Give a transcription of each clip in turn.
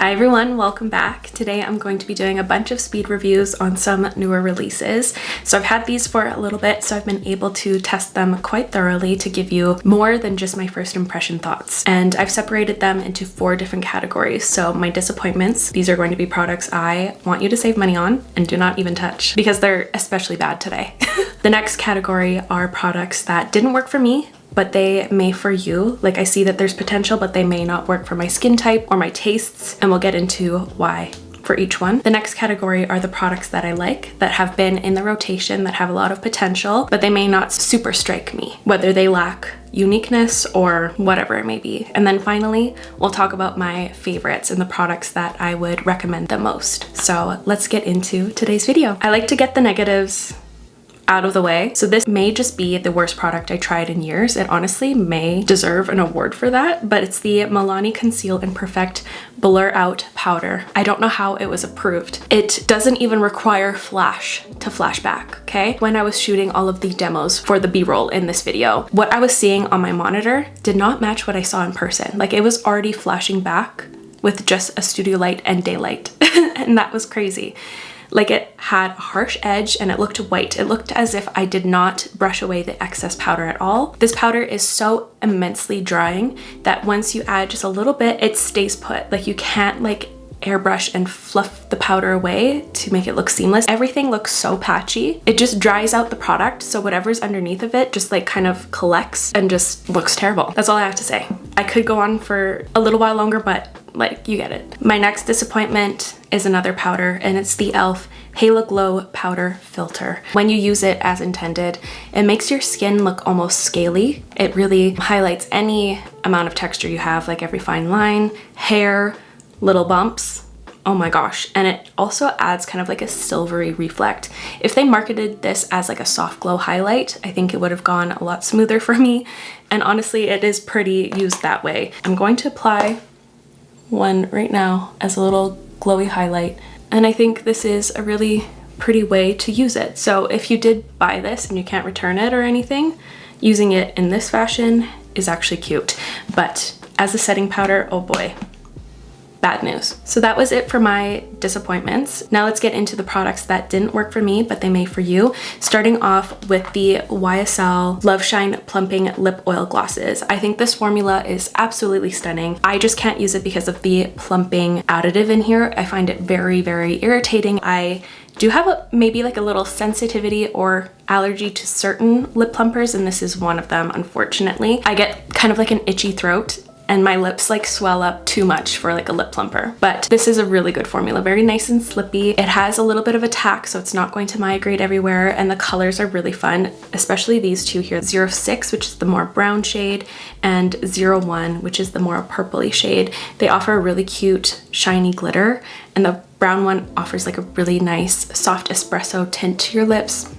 Hi everyone, welcome back. Today I'm going to be doing a bunch of speed reviews on some newer releases. So I've had these for a little bit, so I've been able to test them quite thoroughly to give you more than just my first impression thoughts. And I've separated them into 4 different categories. So my disappointments, these are going to be products I want you to save money on and do not even touch because they're especially bad today. The next category are products that didn't work for me, but they may for you. Like, I see that there's potential, but they may not work for my skin type or my tastes, and we'll get into why for each one. The next category are the products that I like, that have been in the rotation, that have a lot of potential, but they may not super strike me, whether they lack uniqueness or whatever it may be. And then finally, we'll talk about my favorites and the products that I would recommend the most. So let's get into today's video. I like to get the negatives out of the way. So this may just be the worst product I tried in years. It honestly may deserve an award for that, but it's the Milani Conceal and Perfect Blur Out Powder. I don't know how it was approved. It doesn't even require flash to flash back, okay? When I was shooting all of the demos for the B-roll in this video, what I was seeing on my monitor did not match what I saw in person. Like, it was already flashing back with just a studio light and daylight, and that was crazy. Like, it had a harsh edge and it looked white. It looked as if I did not brush away the excess powder at all. This powder is so immensely drying that once you add just a little bit, it stays put. Like, you can't like airbrush and fluff the powder away to make it look seamless. Everything looks so patchy. It just dries out the product, so whatever's underneath of it just like kind of collects and just looks terrible. That's all I have to say. I could go on for a little while longer, but like, you get it. My next disappointment is another powder, and it's the e.l.f. Halo Glow Powder Filter. When you use it as intended, it makes your skin look almost scaly. It really highlights any amount of texture you have, like every fine line, hair, little bumps. Oh my gosh. And it also adds kind of like a silvery reflect. If they marketed this as like a soft glow highlight, I think it would have gone a lot smoother for me. And honestly, it is pretty used that way. I'm going to apply one right now as a little glowy highlight, and I think this is a really pretty way to use it. So if you did buy this and you can't return it or anything, using it in this fashion is actually cute, but as a setting powder, oh boy, bad news. So that was it for my disappointments. Now let's get into the products that didn't work for me, but they may for you. Starting off with the YSL Love Shine Plumping Lip Oil Glosses. I think this formula is absolutely stunning. I just can't use it because of the plumping additive in here. I find it very, very irritating. I do have maybe like a little sensitivity or allergy to certain lip plumpers, and this is one of them, unfortunately. I get kind of like an itchy throat, and my lips like swell up too much for like a lip plumper. But this is a really good formula, very nice and slippy. It has a little bit of a tack, so it's not going to migrate everywhere, and the colors are really fun, especially these two here, 06, which is the more brown shade, and 01, which is the more purpley shade. They offer a really cute shiny glitter, and the brown one offers like a really nice soft espresso tint to your lips.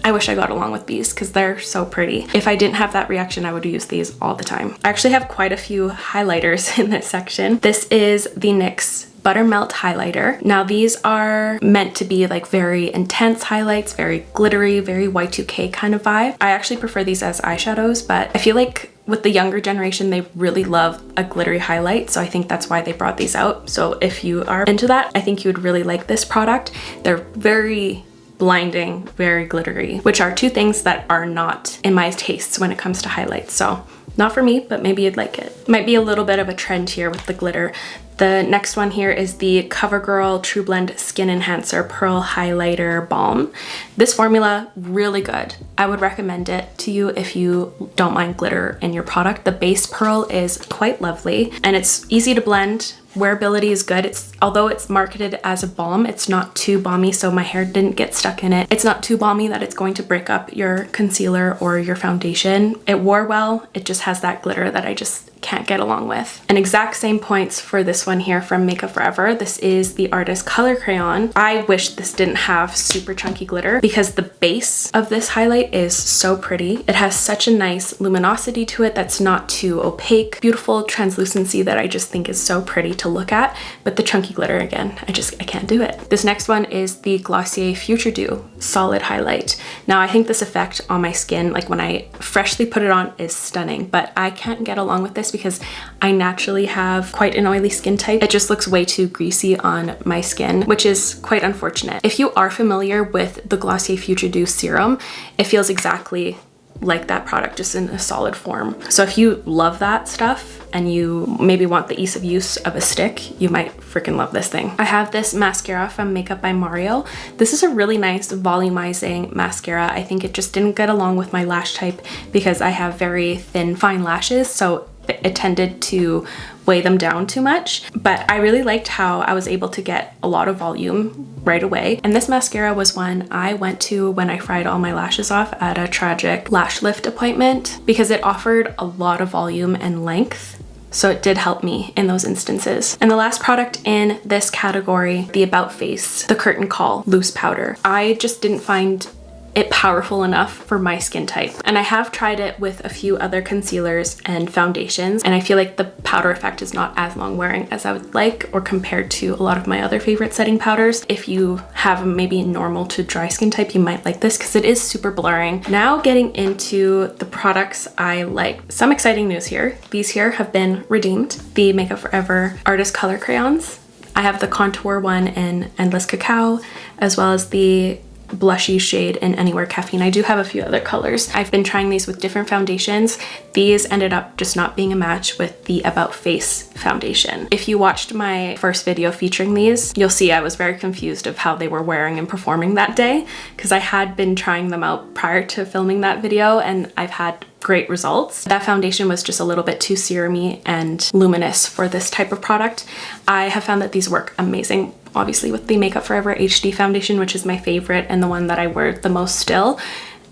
I wish I got along with these because they're so pretty. If I didn't have that reaction, I would use these all the time. I actually have quite a few highlighters in this section. This is the NYX Buttermelt Highlighter. Now these are meant to be like very intense highlights, very glittery, very Y2K kind of vibe. I actually prefer these as eyeshadows, but I feel like with the younger generation, they really love a glittery highlight, so I think that's why they brought these out. So if you are into that, I think you would really like this product. They're very blinding, very glittery, which are two things that are not in my tastes when it comes to highlights. So not for me, but maybe you'd like it. Might be a little bit of a trend here with the glitter. The next one here is the CoverGirl True Blend Skin Enhancer Pearl Highlighter Balm. This formula, really good. I would recommend it to you if you don't mind glitter in your product. The base pearl is quite lovely and it's easy to blend. Wearability is good. Although it's marketed as a balm, it's not too balmy, so my hair didn't get stuck in it. It's not too balmy that it's going to break up your concealer or your foundation. It wore well. It just has that glitter that I just can't get along with. And exact same points for this one here from Makeup Forever. This is the Artist Color Crayon. I wish this didn't have super chunky glitter because the base of this highlight is so pretty. It has such a nice luminosity to it that's not too opaque. Beautiful translucency that I just think is so pretty to look at. But the chunky glitter, again, I can't do it. This next one is the Glossier Future Dew Solid Highlight. Now I think this effect on my skin, like when I freshly put it on, is stunning, but I can't get along with this because I naturally have quite an oily skin type. It just looks way too greasy on my skin, which is quite unfortunate. If you are familiar with the Glossier Future Dew serum, it feels exactly like that product, just in a solid form. So if you love that stuff and you maybe want the ease of use of a stick, you might freaking love this thing. I have this mascara from Makeup by Mario. This is a really nice volumizing mascara. I think it just didn't get along with my lash type because I have very thin, fine lashes, so it tended to weigh them down too much, but I really liked how I was able to get a lot of volume right away. And this mascara was one I went to when I fried all my lashes off at a tragic lash lift appointment because it offered a lot of volume and length. So it did help me in those instances. And the last product in this category, the About Face, the Curtain Call Loose Powder. I just didn't find it powerful enough for my skin type. And I have tried it with a few other concealers and foundations, and I feel like the powder effect is not as long wearing as I would like, or compared to a lot of my other favorite setting powders. If you have maybe normal to dry skin type, you might like this because it is super blurring. Now getting into the products I like. Some exciting news here. These here have been redeemed. The Makeup Forever Artist Color Crayons. I have the contour one in Endless Cacao, as well as the blushy shade in Anywhere Caffeine. I do have a few other colors. I've been trying these with different foundations. These ended up just not being a match with the About Face foundation. If you watched my first video featuring these, you'll see I was very confused of how they were wearing and performing that day because I had been trying them out prior to filming that video and I've had great results. That foundation was just a little bit too serumy and luminous for this type of product. I have found that these work amazing, obviously with the Makeup Forever HD foundation, which is my favorite and the one that I wear the most still,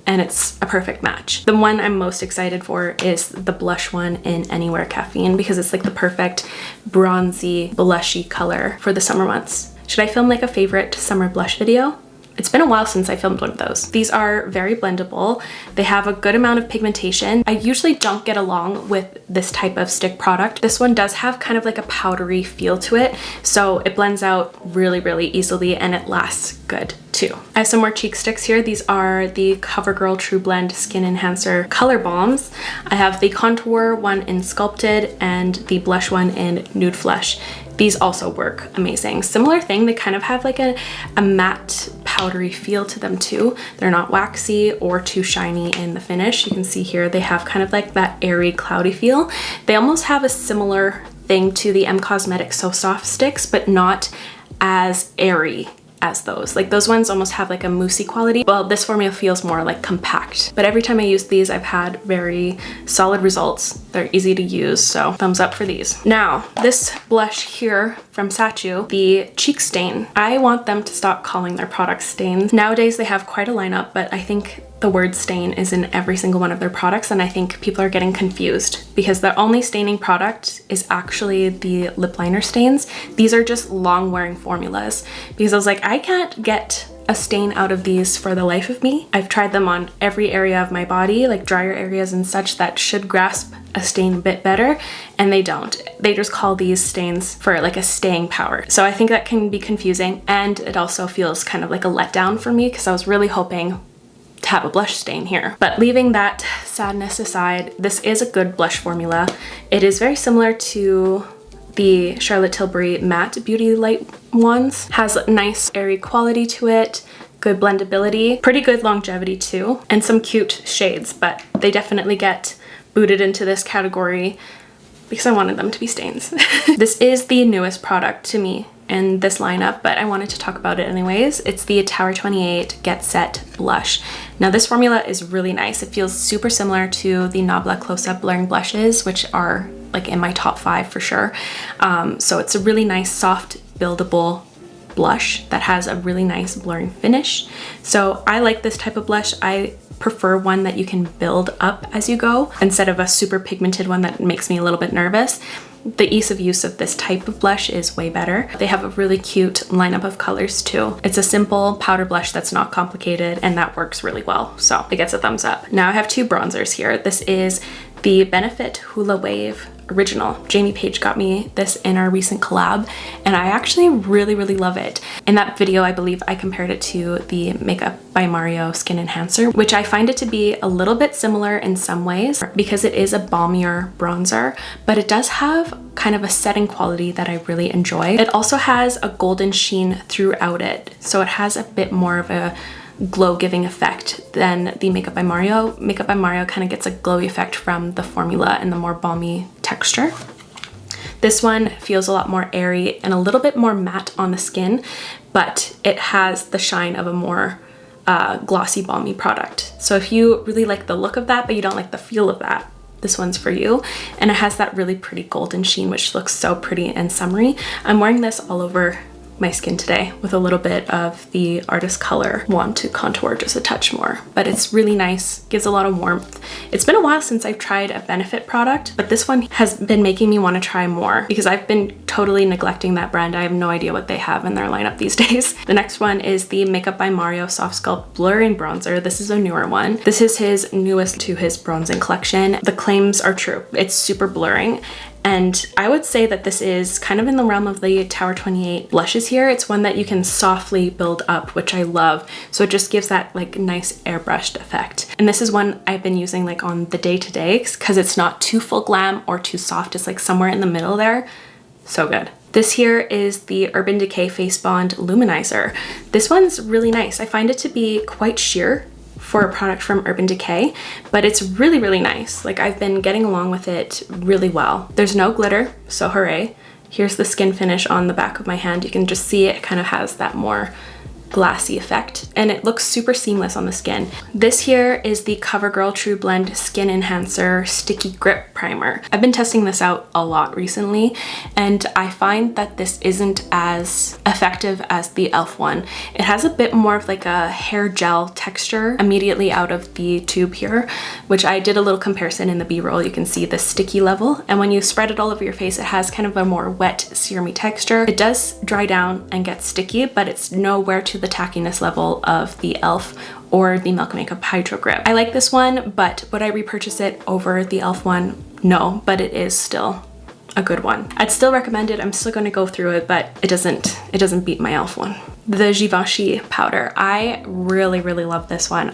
and it's a perfect match. The one I'm most excited for is the blush one in Anywhere Caffeine because it's like the perfect bronzy, blushy color for the summer months. Should I film like a favorite summer blush video? It's been a while since I filmed one of those. These are very blendable. They have a good amount of pigmentation. I usually don't get along with this type of stick product. This one does have kind of like a powdery feel to it, so it blends out really, really easily and it lasts good too. I have some more cheek sticks here. These are the CoverGirl True Blend Skin Enhancer Color Balms. I have the contour one in Sculpted and the blush one in Nude Flush. These also work amazing. Similar thing, they kind of have like a matte powdery feel to them too. They're not waxy or too shiny in the finish. You can see here they have kind of like that airy, cloudy feel. They almost have a similar thing to the M Cosmetics So Soft sticks, but not as airy as those. Like those ones almost have like a moussey quality. Well, this formula feels more like compact, but every time I use these, I've had very solid results. They're easy to use, so thumbs up for these. Now, this blush here from Sachu, the Cheek Stain. I want them to stop calling their products stains. Nowadays, they have quite a lineup, but I think the word stain is in every single one of their products, and I think people are getting confused because the only staining product is actually the lip liner stains. These are just long wearing formulas because I was like, I can't get a stain out of these for the life of me. I've tried them on every area of my body, like drier areas and such that should grasp a stain a bit better, and they don't. They just call these stains for like a staying power. So I think that can be confusing, and it also feels kind of like a letdown for me because I was really hoping to have a blush stain here. But leaving that sadness aside, this is a good blush formula. It is very similar to the Charlotte Tilbury Matte Beauty Light ones. Has a nice airy quality to it, good blendability, pretty good longevity too, and some cute shades, but they definitely get booted into this category because I wanted them to be stains. This is the newest product to me in this lineup, but I wanted to talk about it anyways. It's the Tower 28 Get Set Blush. Now this formula is really nice. It feels super similar to the Nabla Close-Up Blurring Blushes, which are like in my top 5 for sure. So it's a really nice, soft, buildable blush that has a really nice blurring finish. So I like this type of blush. I prefer one that you can build up as you go instead of a super pigmented one that makes me a little bit nervous. The ease of use of this type of blush is way better. They have a really cute lineup of colors too. It's a simple powder blush that's not complicated, and that works really well. So it gets a thumbs up. Now I have 2 bronzers here. This is the Benefit Hula Wave original. Jamie Page got me this in our recent collab, and I actually really love it. In that video, I believe I compared it to the Makeup by Mario Skin Enhancer, which I find it to be a little bit similar in some ways because it is a balmier bronzer, but it does have kind of a setting quality that I really enjoy. It also has a golden sheen throughout it, so it has a bit more of a glow-giving effect than the Makeup by Mario. Makeup by Mario kind of gets a glowy effect from the formula and the more balmy texture. This one feels a lot more airy and a little bit more matte on the skin, but it has the shine of a more glossy, balmy product. So if you really like the look of that, but you don't like the feel of that, this one's for you. And it has that really pretty golden sheen, which looks so pretty and summery. I'm wearing this all over my skin today with a little bit of the Artist Color wand to contour just a touch more, but it's really nice, gives a lot of warmth. It's been a while since I've tried a Benefit product, but this one has been making me want to try more because I've been totally neglecting that brand. I have no idea what they have in their lineup these days. The next one is the Makeup by Mario Soft Sculpt Blurring Bronzer. This is a newer one. This is his newest to his bronzing collection. The claims are true. It's super blurring. And I would say that this is kind of in the realm of the Tower 28 blushes here. It's one that you can softly build up, which I love. So it just gives that like nice airbrushed effect. And this is one I've been using like on the day-to-day because it's not too full glam or too soft. It's like somewhere in the middle there. So good. This here is the Urban Decay Face Bond Luminizer. This one's really nice. I find it to be quite sheer for a product from Urban Decay, but it's really nice. Like I've been getting along with it really well. There's no glitter, so hooray. Here's the skin finish on the back of my hand. You can just see it kind of has that more glassy effect, and it looks super seamless on the skin. This here is the CoverGirl True Blend Skin Enhancer Sticky Grip Primer. I've been testing this out a lot recently, and I find that this isn't as effective as the e.l.f. one. It has a bit more of like a hair gel texture immediately out of the tube here, which I did a little comparison in the B-roll. You can see the sticky level, and when you spread it all over your face, it has kind of a more wet, serumy texture. It does dry down and get sticky, but it's nowhere to the tackiness level of the e.l.f. or the Milk Makeup Hydro Grip. I like this one, but would I repurchase it over the e.l.f. one? No, but it is still a good one. I'd still recommend it. I'm still going to go through it, but it doesn't beat my e.l.f. one. The Givenchy powder. I really love this one.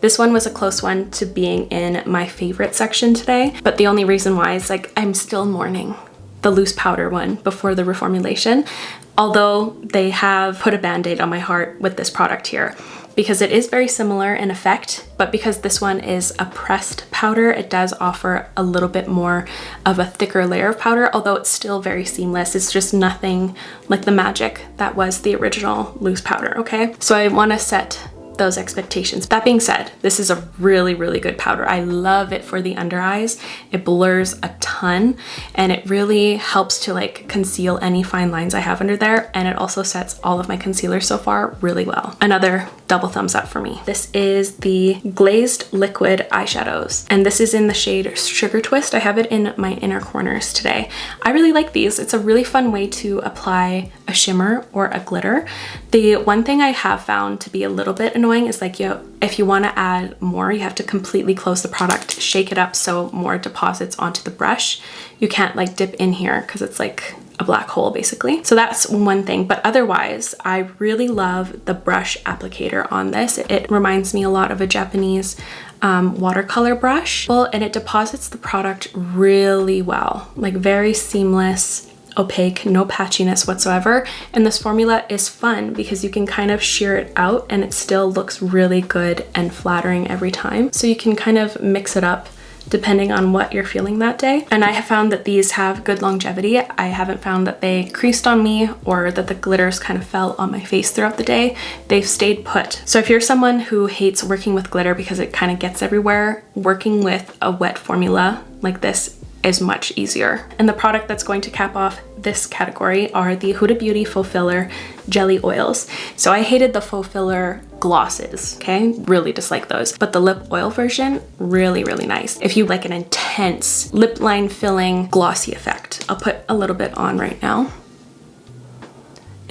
This one was a close one to being in my favorite section today, but the only reason why is like I'm still mourning the loose powder one before the reformulation, although they have put a band-aid on my heart with this product here because it is very similar in effect, but because this one is a pressed powder, it does offer a little bit more of a thicker layer of powder, although it's still very seamless. It's just nothing like the magic that was the original loose powder, okay? So I want to set those expectations. That being said, this is a really good powder. I love it for the under eyes. It blurs a ton and it really helps to like conceal any fine lines I have under there, and it also sets all of my concealer so far really well. Another double thumbs up for me. This is the Glazed Liquid Eyeshadows, and this is in the shade Sugar Twist. I have it in my inner corners today. I really like these. It's a really fun way to apply a shimmer or a glitter. The one thing I have found to be a little bit annoying is like, if you want to add more, you have to completely close the product, shake it up so more deposits onto the brush. You can't like dip in here because it's like a black hole basically. So that's one thing, but otherwise I really love the brush applicator on this. It reminds me a lot of a Japanese watercolor brush, and it deposits the product really well, like very seamless, opaque, no patchiness whatsoever. And this formula is fun because you can kind of sheer it out and it still looks really good and flattering every time. So you can kind of mix it up depending on what you're feeling that day. And I have found that these have good longevity. I haven't found that they creased on me or that the glitters kind of fell on my face throughout the day. They've stayed put. So if you're someone who hates working with glitter because it kind of gets everywhere, working with a wet formula like this is much easier. And the product that's going to cap off this category are the Huda Beauty Faux Filler Jelly Oils. So I hated the faux filler glosses, okay? Really dislike those. But the lip oil version, really nice. If you like an intense lip line filling glossy effect. I'll put a little bit on right now.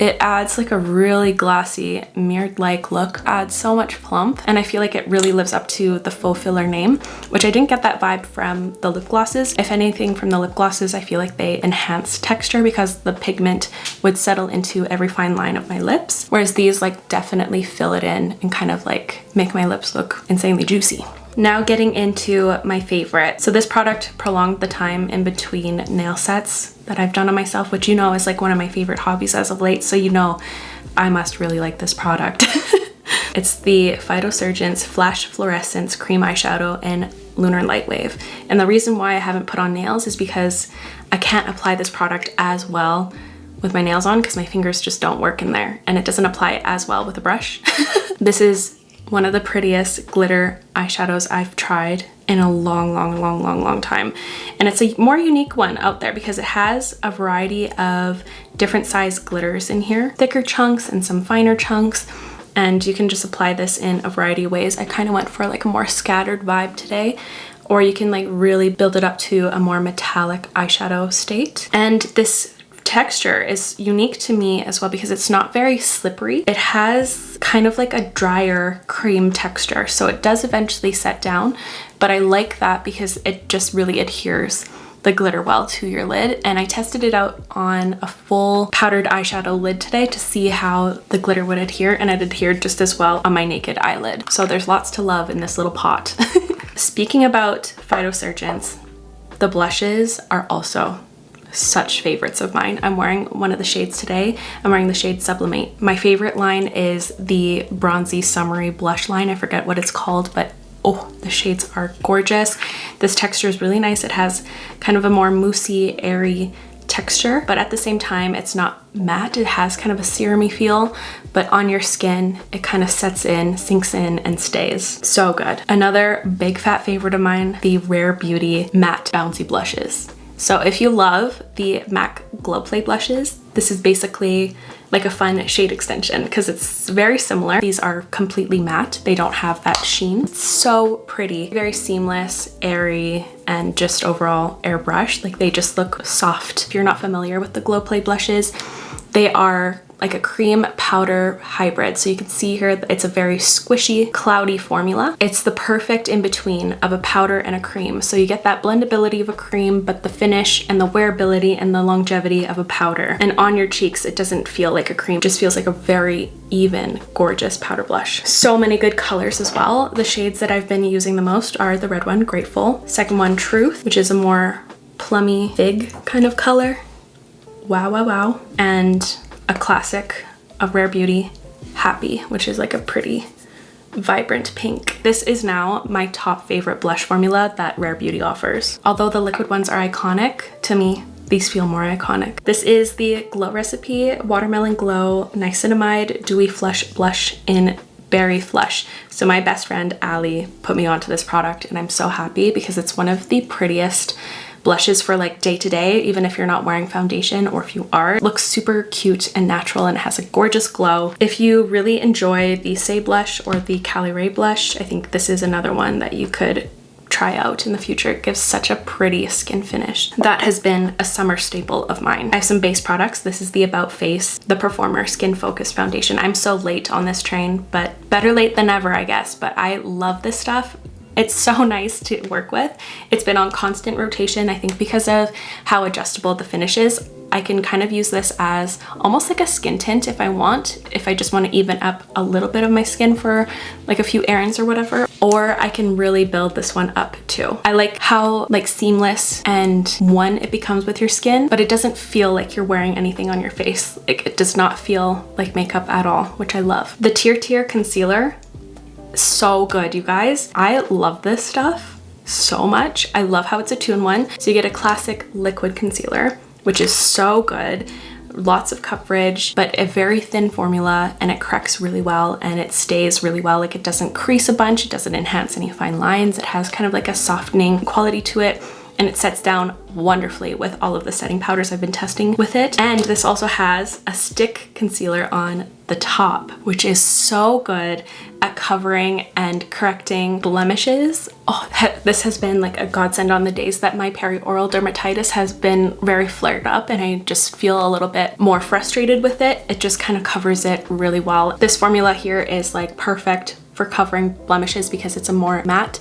It adds like a really glossy, mirrored-like look, adds so much plump, and I feel like it really lives up to the faux filler name, which I didn't get that vibe from the lip glosses. If anything, from the lip glosses, I feel like they enhance texture because the pigment would settle into every fine line of my lips, whereas these like definitely fill it in and kind of like make my lips look insanely juicy. Now getting into my favorite. So this product prolonged the time in between nail sets that I've done on myself, which you know is like one of my favorite hobbies as of late, so you know I must really like this product. It's the Phytosurgence Flash Fluorescence Cream Eyeshadow in Lunar Light Wave. And the reason why I haven't put on nails is because I can't apply this product as well with my nails on because my fingers just don't work in there, and it doesn't apply as well with a brush. This is one of the prettiest glitter eyeshadows I've tried in a long time. And it's a more unique one out there because it has a variety of different size glitters in here, thicker chunks and some finer chunks, and you can just apply this in a variety of ways. I kind of went for like a more scattered vibe today, or you can like really build it up to a more metallic eyeshadow state. And this texture is unique to me as well because it's not very slippery. It has kind of like a drier cream texture, so it does eventually set down, but I like that because it just really adheres the glitter well to your lid. And I tested it out on a full powdered eyeshadow lid today to see how the glitter would adhere, and it adhered just as well on my naked eyelid. So there's lots to love in this little pot. Speaking about Phytosurgence, the blushes are also such favorites of mine. I'm wearing one of the shades today. I'm wearing the shade Sublimate. My favorite line is the bronzy summery blush line. I forget what it's called, but oh, the shades are gorgeous. This texture is really nice. It has kind of a more moussey, airy texture, but at the same time, it's not matte. It has kind of a serumy feel, but on your skin, it kind of sets in, sinks in, and stays. So good. Another big fat favorite of mine, the Rare Beauty Matte Bouncy Blushes. So if you love the MAC Glow Play blushes, this is basically like a fun shade extension because it's very similar. These are completely matte. They don't have that sheen. It's so pretty, very seamless, airy, and just overall airbrush. Like they just look soft. If you're not familiar with the Glow Play blushes, they are like a cream powder hybrid. So you can see here that it's a very squishy, cloudy formula. It's the perfect in between of a powder and a cream. So you get that blendability of a cream, but the finish and the wearability and the longevity of a powder. And on your cheeks, it doesn't feel like a cream, it just feels like a very even, gorgeous powder blush. So many good colors as well. The shades that I've been using the most are the red one, Grateful. Second one, Truth, which is a more plummy fig kind of color. Wow. And a classic of Rare Beauty, Happy, which is like a pretty vibrant pink. This is now my top favorite blush formula that Rare Beauty offers. Although the liquid ones are iconic, to me, these feel more iconic. This is the Glow Recipe Watermelon Glow Niacinamide Dewy Flush Blush in Berry Flush. So my best friend, Allie, put me onto this product, and I'm so happy because it's one of the prettiest blushes for like day to day, even if you're not wearing foundation, or if you are. It looks super cute and natural and has a gorgeous glow. If you really enjoy the Say blush or the Cali Ray blush, I think this is another one that you could try out in the future. It gives such a pretty skin finish. That has been a summer staple of mine. I have some base products. This is the About Face, the Performer Skin Focused Foundation. I'm so late on this train, but better late than never, I guess. But I love this stuff. It's so nice to work with. It's been on constant rotation, I think because of how adjustable the finish is. I can kind of use this as almost like a skin tint if I want, if I just want to even up a little bit of my skin for like a few errands or whatever, or I can really build this one up too. I like how like seamless and one it becomes with your skin, but it doesn't feel like you're wearing anything on your face. Like it does not feel like makeup at all, which I love. The Tear Concealer, so good, you guys. I love this stuff so much. I love how it's a 2-in-1. So you get a classic liquid concealer, which is so good, lots of coverage, but a very thin formula, and it corrects really well and it stays really well. Like it doesn't crease a bunch, it doesn't enhance any fine lines. It has kind of like a softening quality to it, and it sets down wonderfully with all of the setting powders I've been testing with it. And this also has a stick concealer on the top, which is so good at covering and correcting blemishes. Oh, this has been like a godsend on the days that my perioral dermatitis has been very flared up and I just feel a little bit more frustrated with it. It just kind of covers it really well. This formula here is like perfect for covering blemishes because it's a more matte,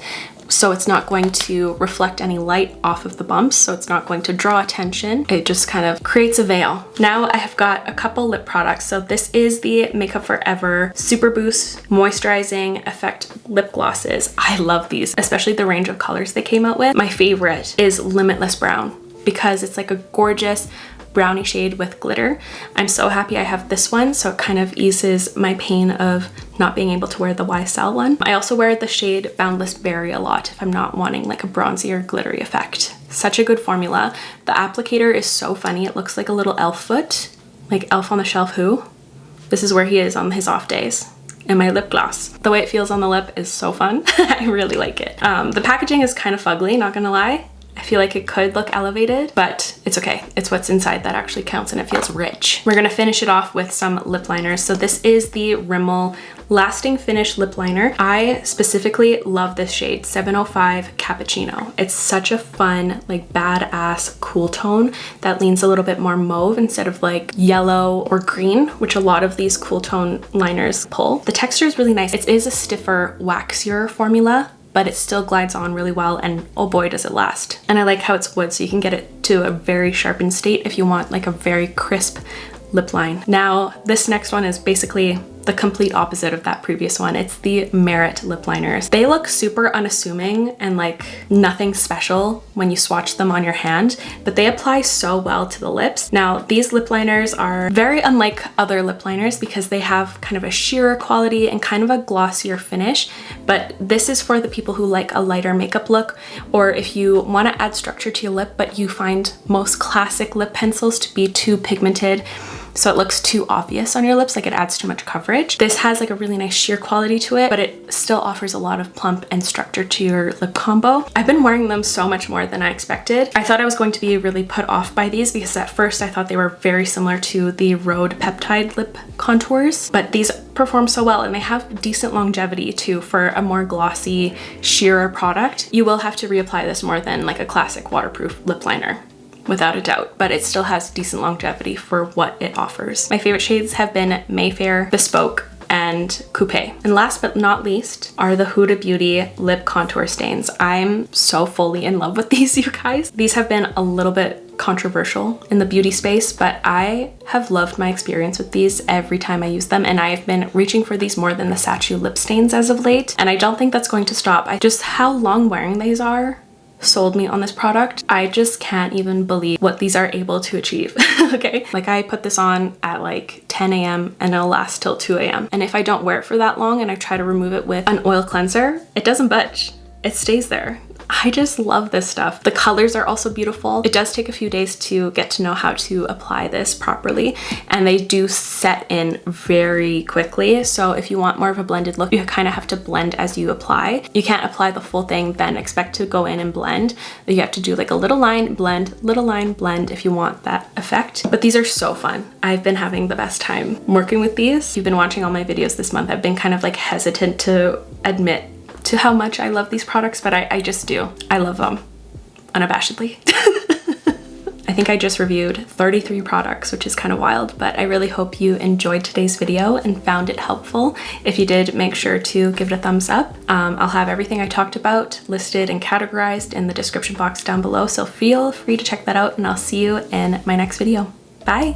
so it's not going to reflect any light off of the bumps, so it's not going to draw attention. It just kind of creates a veil. Now I have got a couple lip products. So this is the Makeup Forever Super Boost Moisturizing Effect Lip Glosses. I love these, especially the range of colors they came out with. My favorite is Limitless Brown because it's like a gorgeous brownie shade with glitter. I'm so happy I have this one, so it kind of eases my pain of not being able to wear the YSL one. I also wear the shade Boundless Berry a lot if I'm not wanting like a bronzier glittery effect. Such a good formula. The applicator is so funny. It looks like a little elf foot, like Elf on the Shelf who. This is where he is on his off days. And my lip gloss. The way it feels on the lip is so fun. I really like it. The packaging is kind of fugly, not gonna lie. I feel like it could look elevated, but it's okay. It's what's inside that actually counts and it feels rich. We're gonna finish it off with some lip liners. So this is the Rimmel Lasting Finish Lip Liner. I specifically love this shade, 705 Cappuccino. It's such a fun, like badass cool tone that leans a little bit more mauve instead of like yellow or green, which a lot of these cool tone liners pull. The texture is really nice. It is a stiffer, waxier formula, but it still glides on really well, and oh boy does it last. And I like how it's wood, so you can get it to a very sharpened state if you want like a very crisp lip line. Now this next one is basically the complete opposite of that previous one. It's the Merit lip liners. They look super unassuming and like nothing special when you swatch them on your hand, but they apply so well to the lips. Now these lip liners are very unlike other lip liners because they have kind of a sheerer quality and kind of a glossier finish, but this is for the people who like a lighter makeup look, or if you want to add structure to your lip but you find most classic lip pencils to be too pigmented so it looks too obvious on your lips, like it adds too much coverage. This has like a really nice sheer quality to it, but it still offers a lot of plump and structure to your lip combo. I've been wearing them so much more than I expected. I thought I was going to be really put off by these because at first I thought they were very similar to the Rhode Peptide lip contours, but these perform so well and they have decent longevity too for a more glossy, sheerer product. You will have to reapply this more than like a classic waterproof lip liner, without a doubt, but it still has decent longevity for what it offers. My favorite shades have been Mayfair, Bespoke, and Coupe. And last but not least are the Huda Beauty lip contour stains. I'm so fully in love with these, you guys. These have been a little bit controversial in the beauty space, but I have loved my experience with these every time I use them, and I've been reaching for these more than the Sachu lip stains as of late, and I don't think that's going to stop. Just how long wearing these are sold me on this product. I just can't even believe what these are able to achieve. Okay, like I put this on at like 10 a.m. and it'll last till 2 a.m. and if I don't wear it for that long and I try to remove it with an oil cleanser, it doesn't budge. It stays there. I just love this stuff. The colors are also beautiful. It does take a few days to get to know how to apply this properly, and they do set in very quickly. So if you want more of a blended look, you kind of have to blend as you apply. You can't apply the full thing, then expect to go in and blend. You have to do like a little line, blend, little line, blend if you want that effect. But these are so fun. I've been having the best time working with these. You've been watching all my videos this month. I've been kind of like hesitant to admit to how much I love these products, but I just do. I love them unabashedly. I think I just reviewed 33 products, which is kind of wild, but I really hope you enjoyed today's video and found it helpful. If you did, make sure to give it a thumbs up. I'll have everything I talked about listed and categorized in the description box down below, so feel free to check that out, and I'll see you in my next video. Bye!